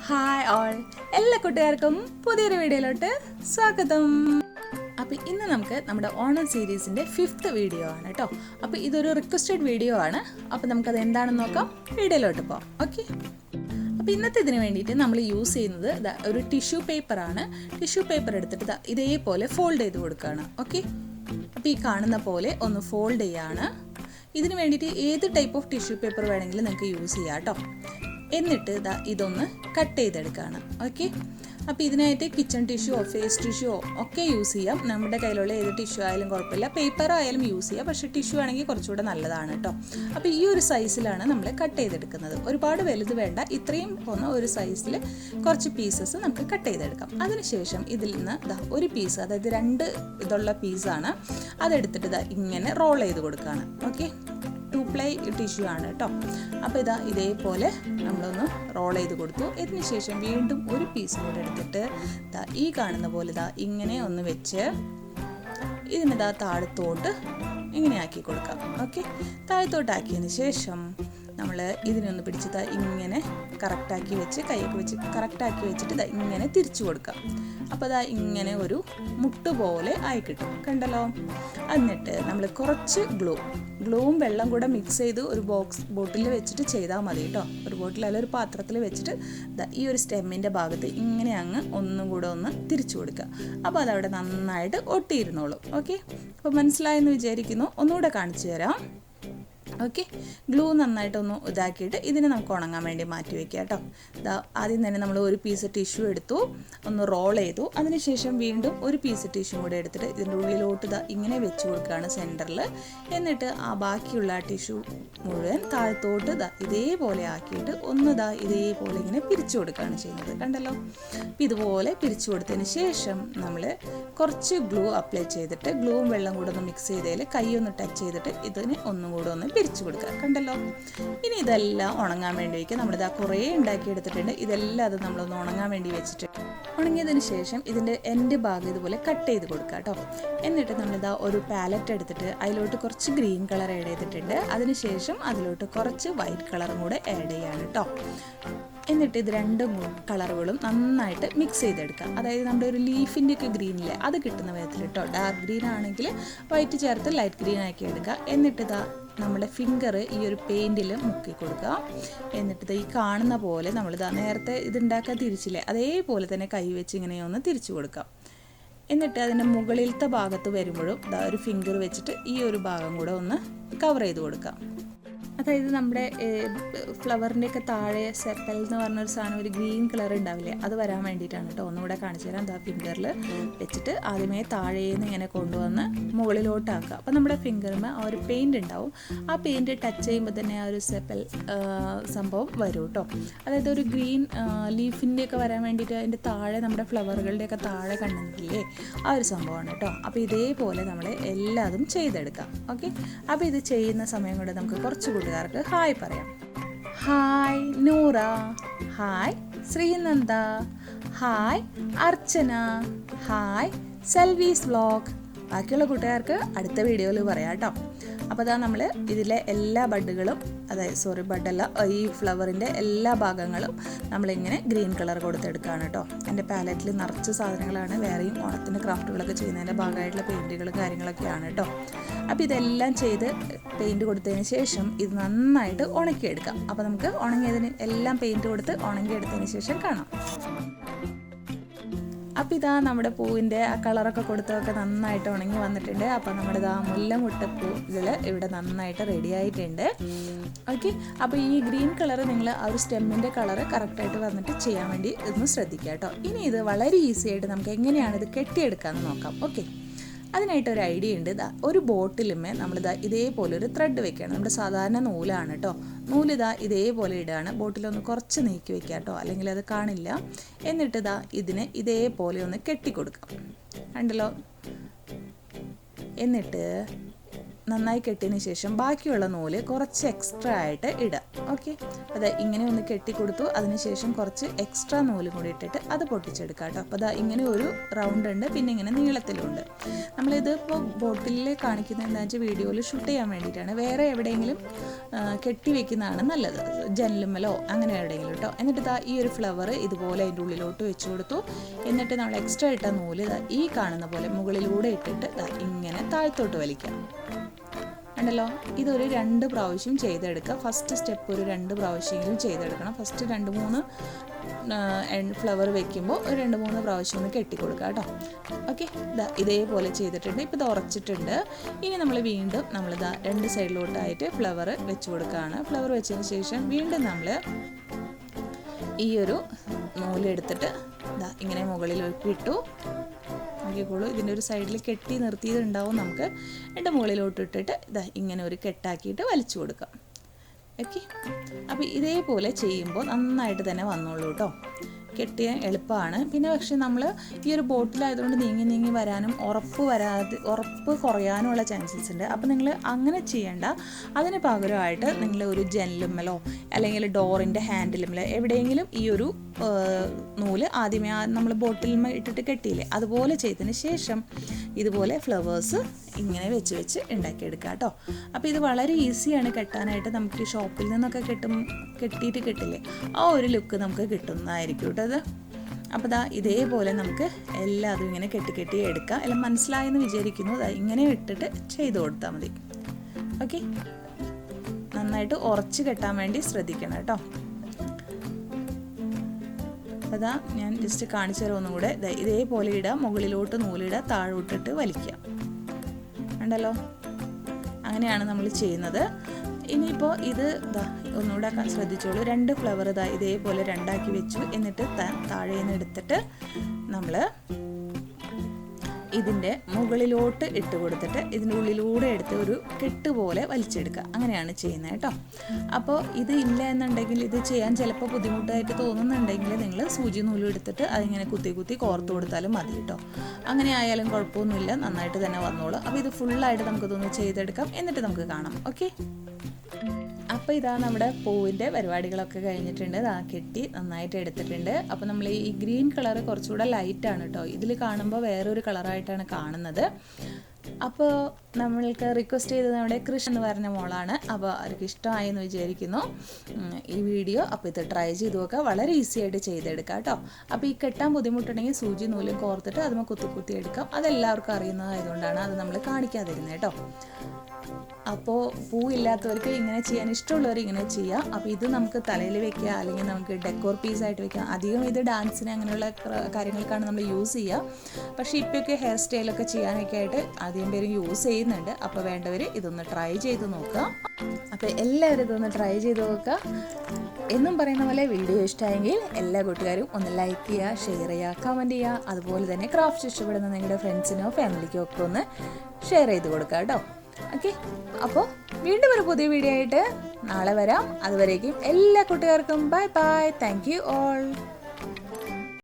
Hi all, എല്ലാ കൂട്ടുകാർക്കും പുതിയൊരു വീഡിയോയിലോട്ട് സ്വാഗതം. അപ്പോൾ ഇന്ന് നമുക്ക് നമ്മുടെ ഓണം സീരീസിൻ്റെ 5th വീഡിയോ ആണ് കേട്ടോ. അപ്പോൾ ഇതൊരു റിക്വസ്റ്റഡ് വീഡിയോ ആണ്. അപ്പോൾ നമുക്കത് എന്താണെന്ന് നോക്കാം, വീഡിയോയിലോട്ട് പോകാം. ഓക്കെ, അപ്പോൾ ഇന്നത്തെ ഇതിന് വേണ്ടിയിട്ട് നമ്മൾ യൂസ് ചെയ്യുന്നത് ഒരു ടിഷ്യൂ പേപ്പറാണ്. ടിഷ്യൂ പേപ്പർ എടുത്തിട്ട് ഇതേപോലെ ഫോൾഡ് ചെയ്ത് കൊടുക്കുകയാണ്. ഓക്കെ, അപ്പോൾ ഈ കാണുന്ന പോലെ ഒന്ന് ഫോൾഡ് ചെയ്യാണ്. ഇതിന് വേണ്ടിയിട്ട് ഏത് ടൈപ്പ് ഓഫ് ടിഷ്യൂ പേപ്പർ വേണമെങ്കിലും നിങ്ങൾക്ക് യൂസ് ചെയ്യാം കേട്ടോ. എന്നിട്ട് ഇതൊന്ന് കട്ട് ചെയ്തെടുക്കുകയാണ്. ഓക്കെ, അപ്പോൾ ഇതിനായിട്ട് കിച്ചൺ ടിഷ്യൂ ഫേസ് ടിഷ്യൂ ഒക്കെ യൂസ് ചെയ്യാം. നമ്മുടെ കയ്യിലുള്ള ഏത് ടിഷ്യൂ ആയാലും കുഴപ്പമില്ല, പേപ്പർ ആയാലും യൂസ് ചെയ്യാം. പക്ഷേ ടിഷ്യൂ ആണെങ്കിൽ കുറച്ചുകൂടെ നല്ലതാണ് കേട്ടോ. അപ്പോൾ ഈ ഒരു സൈസിലാണ് നമ്മൾ കട്ട് ചെയ്തെടുക്കുന്നത്. ഒരുപാട് വലുത് വേണ്ട, ഇത്രയും പോകുന്ന ഒരു സൈസിൽ കുറച്ച് പീസസ് നമുക്ക് കട്ട് ചെയ്തെടുക്കാം. അതിനുശേഷം ഇതിൽ നിന്ന് ഒരു പീസ്, അതായത് 2 ഇതുള്ള പീസാണ്, അതെടുത്തിട്ട് ഇങ്ങനെ റോൾ ചെയ്ത് കൊടുക്കുകയാണ്. ഓക്കെ, 2 പ്ലൈ ടിഷ്യൂ ആണ് കേട്ടോ. അപ്പോൾ ഇതേപോലെ നമ്മളൊന്ന് റോൾ ചെയ്ത് കൊടുത്തു. ഇതിന് ശേഷം വീണ്ടും ഒരു പീസ് കൂടെ എടുത്തിട്ട് ഈ കാണുന്ന പോലെ ഇങ്ങനെ ഒന്ന് വെച്ച് ഇതിന് താഴത്തോട്ട് ഇങ്ങനെ ആക്കി കൊടുക്കാം. ഓക്കെ, താഴത്തോട്ടാക്കിയതിന് ശേഷം നമ്മൾ ഇതിനൊന്ന് പിടിച്ച് ഇങ്ങനെ കറക്റ്റാക്കി വെച്ച് കൈയൊക്കെ വെച്ച് കറക്റ്റാക്കി വെച്ചിട്ട് ഇങ്ങനെ തിരിച്ചു കൊടുക്കാം. അപ്പോൾ ഇങ്ങനെ ഒരു മുട്ട് പോലെ ആയി കിട്ടും, കണ്ടല്ലോ. എന്നിട്ട് നമ്മൾ കുറച്ച് ഗ്ലൂവും വെള്ളം കൂടെ മിക്സ് ചെയ്ത് ഒരു ബോട്ടിൽ വെച്ചിട്ട് ചെയ്താൽ മതി കേട്ടോ. ഒരു ബോട്ടിൽ അല്ലെങ്കിൽ ഒരു പാത്രത്തിൽ വെച്ചിട്ട് ഈ ഒരു സ്റ്റെമ്മിൻ്റെ ഭാഗത്ത് ഇങ്ങനെ അങ്ങ് ഒന്നും കൂടെ ഒന്ന് തിരിച്ചു കൊടുക്കുക. അപ്പോൾ അതവിടെ നന്നായിട്ട് ഒട്ടിയിരുന്നോളും. ഓക്കെ, അപ്പോൾ മനസ്സിലായെന്ന് വിചാരിക്കുന്നു. ഒന്നുകൂടെ കാണിച്ചു തരാം. ഓക്കെ, ഗ്ലൂ നന്നായിട്ടൊന്ന് ഇതാക്കിയിട്ട് ഇതിനെ നമുക്ക് ഉണങ്ങാൻ വേണ്ടി മാറ്റി വയ്ക്കുക കേട്ടോ. ആദ്യം തന്നെ നമ്മൾ ഒരു പീസ് ടിഷ്യൂ എടുത്തു, ഒന്ന് റോൾ ചെയ്തു. അതിനുശേഷം വീണ്ടും ഒരു പീസ് ടിഷ്യൂ കൂടെ എടുത്തിട്ട് ഇതിൻ്റെ ഉള്ളിലോട്ട് ഇങ്ങനെ വെച്ച് കൊടുക്കുകയാണ് സെൻറ്ററിൽ. എന്നിട്ട് ആ ബാക്കിയുള്ള ടിഷ്യൂ മുഴുവൻ താഴത്തോട്ട് ഇതേപോലെ ആക്കിയിട്ട് ഒന്ന് ഇതേപോലെ ഇങ്ങനെ പിരിച്ചു കൊടുക്കുകയാണ് ചെയ്യുന്നത്, കണ്ടല്ലോ. ഇതുപോലെ പിരിച്ചു കൊടുത്തതിന് ശേഷം നമ്മൾ കുറച്ച് ഗ്ലൂ അപ്ലൈ ചെയ്തിട്ട് ഗ്ലൂവും വെള്ളം കൂടെ ഒന്ന് മിക്സ് ചെയ്തതിൽ കൈ ഒന്ന് ടച്ച് ചെയ്തിട്ട് ഇതിന് ഒന്നും കൂടെ ഒന്ന് പിരിച്ചു കൊടുക്കുക, കണ്ടല്ലോ. ഇനി ഇതെല്ലാം ഉണങ്ങാൻ വേണ്ടി വയ്ക്കുക. നമ്മളിതാ കുറേ ഉണ്ടാക്കിയെടുത്തിട്ടുണ്ട്. ഇതെല്ലാം അത് നമ്മളൊന്ന് ഉണങ്ങാൻ വേണ്ടി വെച്ചിട്ട് ഉണങ്ങിയതിന് ശേഷം ഇതിൻ്റെ എൻഡ് ഭാഗം ഇതുപോലെ കട്ട് ചെയ്ത് കൊടുക്കുക കേട്ടോ. എന്നിട്ട് നമ്മളിതാ ഒരു പാലറ്റ് എടുത്തിട്ട് അതിലോട്ട് കുറച്ച് ഗ്രീൻ കളർ ആഡ് ചെയ്തിട്ടുണ്ട്. അതിനുശേഷം അതിലോട്ട് കുറച്ച് വൈറ്റ് കളറും കൂടെ ആഡ് ചെയ്യാണ് കേട്ടോ. എന്നിട്ട് ഇത് 2 കളറുകളും നന്നായിട്ട് മിക്സ് ചെയ്തെടുക്കാം. അതായത് നമ്മുടെ ഒരു ലീഫിൻ്റെ ഒക്കെ ഗ്രീനില്ലേ, അത് കിട്ടുന്ന വിധത്തിൽ കേട്ടോ. ഡാർക്ക് ഗ്രീൻ ആണെങ്കിൽ വൈറ്റ് ചേർത്ത് ലൈറ്റ് ഗ്രീൻ ആക്കി എടുക്കുക. എന്നിട്ട് നമ്മുടെ ഫിംഗർ ഈ ഒരു പെയിൻറ്റിൽ മുക്കി കൊടുക്കുക. എന്നിട്ട് ഈ കാണുന്ന പോലെ നേരത്തെ ഇതുണ്ടാക്കാൻ തിരിച്ചില്ലേ, അതേപോലെ തന്നെ കൈ വെച്ച് ഇങ്ങനെ ഒന്ന് തിരിച്ചു കൊടുക്കാം. എന്നിട്ട് അതിൻ്റെ മുകളിലത്തെ ഭാഗത്ത് വരുമ്പോഴും ഒരു ഫിംഗർ വെച്ചിട്ട് ഈ ഒരു ഭാഗം കൂടെ ഒന്ന് കവർ ചെയ്ത് കൊടുക്കാം. അതായത് നമ്മുടെ ഫ്ലവറിൻ്റെയൊക്കെ താഴെ സെപ്പൽ എന്ന് പറഞ്ഞൊരു സാധനം, ഒരു ഗ്രീൻ കളർ ഉണ്ടാവില്ലേ, അത് വരാൻ വേണ്ടിയിട്ടാണ് കേട്ടോ. ഒന്നുകൂടെ കാണിച്ചു തരാം. ഫിംഗറിൽ വെച്ചിട്ട് ആദ്യമേ താഴേന്ന് ഇങ്ങനെ കൊണ്ടുവന്ന് മുകളിലോട്ടാക്കുക. അപ്പോൾ നമ്മുടെ ഫിംഗറിന് ആ ഒരു പെയിൻറ് ഉണ്ടാവും. ആ പെയിൻറ് ടച്ച് ചെയ്യുമ്പോൾ തന്നെ ആ ഒരു സെപ്പൽ സംഭവം വരും കേട്ടോ. അതായത് ഒരു ഗ്രീൻ ലീഫിൻ്റെയൊക്കെ വരാൻ വേണ്ടിയിട്ട് അതിൻ്റെ താഴെ നമ്മുടെ ഫ്ലവറുകളുടെയൊക്കെ താഴെ കണ്ടില്ലേ, ആ ഒരു സംഭവമാണ് കേട്ടോ. അപ്പോൾ ഇതേപോലെ നമ്മൾ എല്ലാതും ചെയ്തെടുക്കാം. ഓക്കെ, അപ്പോൾ ഇത് ചെയ്യുന്ന സമയം കൊണ്ട് നമുക്ക് കുറച്ച് കൂട്ടുകാർക്ക് ഹായ് പറയാം. Hi Noora, hi Sreenanda, hi Archana, hi Selvi's vlog. ബാക്കിയുള്ള കൂട്ടുകാർക്ക് അടുത്ത വീഡിയോയിൽ പറയാം കേട്ടോ. അപ്പോൾ നമ്മൾ ഇതിലെ എല്ലാ ബഡുകളും, അതായത് ബഡല്ല, ഈ ഫ്ലവറിൻ്റെ എല്ലാ ഭാഗങ്ങളും നമ്മളിങ്ങനെ ഗ്രീൻ കളർ കൊടുത്തെടുക്കുകയാണ് കേട്ടോ. എൻ്റെ പാലറ്റിൽ നിറച്ച് സാധനങ്ങളാണ്. വേറെയും ഓണത്തിൻ്റെ ക്രാഫ്റ്റുകളൊക്കെ ചെയ്യുന്നതിൻ്റെ ഭാഗമായിട്ടുള്ള പെയിൻറ്റുകളും കാര്യങ്ങളൊക്കെയാണ് കേട്ടോ. അപ്പോൾ ഇതെല്ലാം ചെയ്ത് പെയിൻറ്റ് കൊടുത്തതിന് ശേഷം ഇത് നന്നായിട്ട് ഉണക്കിയെടുക്കാം. അപ്പോൾ നമുക്ക് ഉണങ്ങിയതിന് എല്ലാം പെയിൻറ്റ് കൊടുത്ത് ഉണങ്ങിയെടുത്തതിന് ശേഷം കാണാം. അപ്പോൾ നമ്മുടെ പൂവിൻ്റെ ആ കളറൊക്കെ കൊടുത്തൊക്കെ നന്നായിട്ട് ഉണങ്ങി വന്നിട്ടുണ്ട്. അപ്പോൾ നമ്മുടെ മുല്ലമുട്ടപ്പൂകൾ ഇവിടെ നന്നായിട്ട് റെഡി ആയിട്ടുണ്ട്. ഓക്കെ, അപ്പോൾ ഈ ഗ്രീൻ കളർ നിങ്ങൾ ആ ഒരു സ്റ്റെമ്മിൻ്റെ കളറ് കറക്റ്റായിട്ട് വന്നിട്ട് ചെയ്യാൻ വേണ്ടി ഒന്ന് ശ്രദ്ധിക്കുക കേട്ടോ. ഇനി ഇത് വളരെ ഈസി ആയിട്ട് നമുക്ക് എങ്ങനെയാണ് ഇത് കെട്ടിയെടുക്കാമെന്ന് നോക്കാം. ഓക്കെ, അതിനായിട്ടൊരു ഐഡിയ ഉണ്ട്. ഒരു ബോട്ടിലുമേ ഇതേപോലെ ഒരു ത്രെഡ് വെക്കുകയാണ്. നമ്മുടെ സാധാരണ നൂലാണ് കേട്ടോ. നൂല് ഇതേപോലെ ഇടുകയാണ്. ബോട്ടിലൊന്ന് കുറച്ച് നീക്കി വെക്കുക കേട്ടോ, അല്ലെങ്കിൽ അത് കാണില്ല. എന്നിട്ട് ഇതിനെ ഇതേപോലെ ഒന്ന് കെട്ടിക്കൊടുക്കാം, കണ്ടല്ലോ. എന്നിട്ട് നന്നായി കെട്ടിയതിന് ശേഷം ബാക്കിയുള്ള നൂല് കുറച്ച് എക്സ്ട്രാ ആയിട്ട് ഇടുക. ഓക്കെ, അത് ഇങ്ങനെ ഒന്ന് കെട്ടിക്കൊടുത്തു. അതിനുശേഷം കുറച്ച് എക്സ്ട്രാ നൂല് കൂടി ഇട്ടിട്ട് അത് പൊട്ടിച്ചെടുക്കുക കേട്ടോ. അപ്പോൾ അതാ ഇങ്ങനെ ഒരു റൗണ്ട് ഉണ്ട്, പിന്നെ ഇങ്ങനെ നീളത്തിലുണ്ട്. നമ്മളിത് ഇപ്പോൾ ബോട്ടിലിൽ കാണിക്കുന്നത് എന്താണെന്ന് വെച്ചാൽ വീഡിയോയിൽ ഷൂട്ട് ചെയ്യാൻ വേണ്ടിയിട്ടാണ്. വേറെ എവിടെയെങ്കിലും കെട്ടി വെക്കുന്നതാണ് നല്ലത്, ജനലുമ്മലോ അങ്ങനെ എവിടെയെങ്കിലും കേട്ടോ. എന്നിട്ട് ഇതാ ഈ ഒരു ഫ്ലവർ ഇതുപോലെ അതിൻ്റെ ഉള്ളിലോട്ട് വെച്ച് കൊടുത്തു. എന്നിട്ട് നമ്മൾ എക്സ്ട്രാ ഇട്ട നൂല് ഈ കാണുന്ന പോലെ മുകളിലൂടെ ഇട്ടിട്ട് ഇങ്ങനെ താഴത്തോട്ട് വലിക്കാം. ഉണ്ടല്ലോ, ഇതൊരു 2 പ്രാവശ്യം ചെയ്തെടുക്കുക. ഫസ്റ്റ് സ്റ്റെപ്പ് ഒരു 2 പ്രാവശ്യമെങ്കിലും ചെയ്തെടുക്കണം. ഫസ്റ്റ് 2-3 ഫ്ലവർ വെക്കുമ്പോൾ ഒരു 2-3 പ്രാവശ്യം ഒന്ന് കെട്ടിക്കൊടുക്കുക കേട്ടോ. ഓക്കെ, ഇതേപോലെ ചെയ്തിട്ടുണ്ട്. ഇപ്പോൾ ഇത് ഉറച്ചിട്ടുണ്ട്. ഇനി നമ്മൾ വീണ്ടും നമ്മളിതാ 2 സൈഡിലോട്ടായിട്ട് ഫ്ലവർ വെച്ച് കൊടുക്കുകയാണ്. ഫ്ലവർ വെച്ചതിന് ശേഷം വീണ്ടും നമ്മൾ ഈ ഒരു നൂലെടുത്തിട്ട് ഇങ്ങനെ മുകളിലേക്ക് ഇട്ടു. നോക്കിക്കോളൂ, ഇതിൻ്റെ ഒരു സൈഡിൽ കെട്ടി നിർത്തിയതുണ്ടാവും. നമുക്ക് എൻ്റെ മുകളിലോട്ട് ഇട്ടിട്ട് ഇങ്ങനെ ഒരു കെട്ടാക്കിയിട്ട് വലിച്ചു കൊടുക്കാം. ഓക്കെ, അപ്പോൾ ഇതേപോലെ ചെയ്യുമ്പോൾ നന്നായിട്ട് തന്നെ വന്നോളൂ കേട്ടോ. കെട്ടിയ എളുപ്പമാണ്. പിന്നെ പക്ഷേ നമ്മൾ ഈ ഒരു ബോട്ടിലായതുകൊണ്ട് നീങ്ങി വരാനും ഉറപ്പ് കുറയാനുമുള്ള ചാൻസസ് ഉണ്ട്. അപ്പോൾ നിങ്ങൾ അങ്ങനെ ചെയ്യേണ്ട. അതിന് പകരമായിട്ട് നിങ്ങൾ ഒരു ജനലുമ്മലോ അല്ലെങ്കിൽ ഡോറിൻ്റെ ഹാൻഡിലുമ്മലോ എവിടെയെങ്കിലും ഈ ഒരു നൂല് ആദ്യമേ നമ്മൾ ബോട്ടിൽ ഇട്ടിട്ട് കെട്ടിയില്ലേ, അതുപോലെ ചെയ്തതിന് ശേഷം ഇതുപോലെ ഫ്ലവേഴ്സ് ഇങ്ങനെ വെച്ച് ഉണ്ടാക്കിയെടുക്കുക കേട്ടോ. അപ്പോൾ ഇത് വളരെ ഈസിയാണ് കെട്ടാനായിട്ട്. നമുക്ക് ഈ ഷോപ്പിൽ നിന്നൊക്കെ കെട്ടിയിട്ട് കിട്ടില്ലേ, ആ ഒരു ലുക്ക് നമുക്ക് കിട്ടുന്നതായിരിക്കും കേട്ടോ ഇത്. അപ്പോൾ ഇതേപോലെ നമുക്ക് എല്ലാതും ഇങ്ങനെ കെട്ടി എടുക്കാം. എല്ലാം മനസ്സിലായെന്ന് വിചാരിക്കുന്നു. ഇങ്ങനെ ഇട്ടിട്ട് ചെയ്ത് കൊടുത്താൽ മതി. ഓക്കെ, നന്നായിട്ട് ഉറച്ച് കെട്ടാൻ വേണ്ടി ശ്രദ്ധിക്കണം കേട്ടോ. അതാ ഞാൻ ജസ്റ്റ് കാണിച്ചു തരാം ഒന്നും കൂടെ. ഇതേപോലെ ഇടുക, മുകളിലോട്ട് നൂലിടുക, താഴോട്ടിട്ട് വലിക്കുക. ഉണ്ടല്ലോ, അങ്ങനെയാണ് നമ്മൾ ചെയ്യുന്നത്. ഇനിയിപ്പോൾ ഇത് ഒന്നുകൂടെ ശ്രദ്ധിച്ചോളൂ. 2 ഫ്ലവർ ഇതേപോലെ 2ആക്കി വെച്ചു. എന്നിട്ട് താഴെ നിന്ന് എടുത്തിട്ട് നമ്മൾ ഇതിൻ്റെ മുകളിലോട്ട് ഇട്ട് കൊടുത്തിട്ട് ഇതിൻ്റെ ഉള്ളിലൂടെ എടുത്ത് ഒരു കെട്ട് പോലെ വലിച്ചെടുക്കുക. അങ്ങനെയാണ് ചെയ്യുന്നത് കേട്ടോ. അപ്പോൾ ഇത് ഇല്ല എന്നുണ്ടെങ്കിൽ, ഇത് ചെയ്യാൻ ചിലപ്പോൾ ബുദ്ധിമുട്ടായിട്ട് തോന്നുന്നുണ്ടെങ്കിൽ നിങ്ങൾ സൂചി നൂലും എടുത്തിട്ട് അതിങ്ങനെ കുത്തി കോർത്ത് കൊടുത്താലും മതി കേട്ടോ. അങ്ങനെ ആയാലും കുഴപ്പമൊന്നുമില്ല, നന്നായിട്ട് തന്നെ വന്നോളൂ. അപ്പോൾ ഇത് ഫുള്ളായിട്ട് നമുക്കിതൊന്ന് ചെയ്തെടുക്കാം, എന്നിട്ട് നമുക്ക് കാണാം. ഓക്കെ, അപ്പോൾ ഇതാ നമ്മുടെ പൂവിൻ്റെ പരിപാടികളൊക്കെ കഴിഞ്ഞിട്ടുണ്ട്. കെട്ടി നന്നായിട്ട് എടുത്തിട്ടുണ്ട്. അപ്പോൾ നമ്മൾ ഈ ഗ്രീൻ കളർ കുറച്ചുകൂടെ ലൈറ്റാണ് കേട്ടോ. ഇതിൽ കാണുമ്പോൾ വേറൊരു കളറായിട്ടാണ് കാണുന്നത്. അപ്പോൾ നമ്മൾക്ക് റിക്വസ്റ്റ് ചെയ്തത് നമ്മുടെ കൃഷ് എന്ന് പറഞ്ഞ മോളാണ്. അപ്പോൾ അവർക്ക് ഇഷ്ടമായി എന്ന് വിചാരിക്കുന്നു ഈ വീഡിയോ. അപ്പോൾ ഇത് ട്രൈ ചെയ്ത് നോക്കുക, വളരെ ഈസി ആയിട്ട് ചെയ്തെടുക്കാം കേട്ടോ. അപ്പോൾ ഈ കെട്ടാൻ ബുദ്ധിമുട്ടുണ്ടെങ്കിൽ സൂചി നൂലും കോർത്തിട്ട് അതുമ്മ കുത്തി എടുക്കാം. അതെല്ലാവർക്കും അറിയുന്നതായതുകൊണ്ടാണ് അത് നമ്മൾ കാണിക്കാതിരുന്നത് കേട്ടോ. അപ്പോൾ പൂവില്ലാത്തവർക്ക് ഇങ്ങനെ ചെയ്യാൻ ഇഷ്ടമുള്ളവർ ഇങ്ങനെ ചെയ്യാം. അപ്പോൾ ഇത് നമുക്ക് തലയിൽ വെക്കുക, അല്ലെങ്കിൽ നമുക്ക് ഡെക്കോർ പീസായിട്ട് വെക്കാം. അധികം ഇത് ഡാൻസിന് അങ്ങനെയുള്ള കാര്യങ്ങൾക്കാണ് നമ്മൾ യൂസ് ചെയ്യുക. പക്ഷേ ഇപ്പോഴൊക്കെ ഹെയർ സ്റ്റൈലൊക്കെ ചെയ്യാനൊക്കെ ആയിട്ട് അധികം പേരും യൂസ് ചെയ്യുന്നുണ്ട്. അപ്പോൾ വേണ്ടവർ ഇതൊന്ന് ട്രൈ ചെയ്ത് നോക്കുക. അപ്പോൾ എല്ലാവരും ഇതൊന്ന് ട്രൈ ചെയ്ത് നോക്കുക. എന്നും പറയുന്ന പോലെ വീഡിയോ ഇഷ്ടമായെങ്കിൽ എല്ലാ കൂട്ടുകാരും ഒന്ന് ലൈക്ക് ചെയ്യുക, ഷെയർ ചെയ്യുക, കമൻറ്റ് ചെയ്യുക. അതുപോലെ തന്നെ ക്രാഫ്റ്റ് ഇഷ്ടപ്പെടുന്ന നിങ്ങളുടെ ഫ്രണ്ട്സിനോ ഫാമിലിക്കോ ഒക്കെ ഒന്ന് ഷെയർ ചെയ്ത് കൊടുക്കുക കേട്ടോ. ഓക്കെ, അപ്പോൾ വീണ്ടും ഒരു പുതിയ വീഡിയോ ആയിട്ട് നാളെ വരാം. അതുവരേക്കും എല്ലാ കൂട്ടുകാർക്കും ബൈ. Thank you all.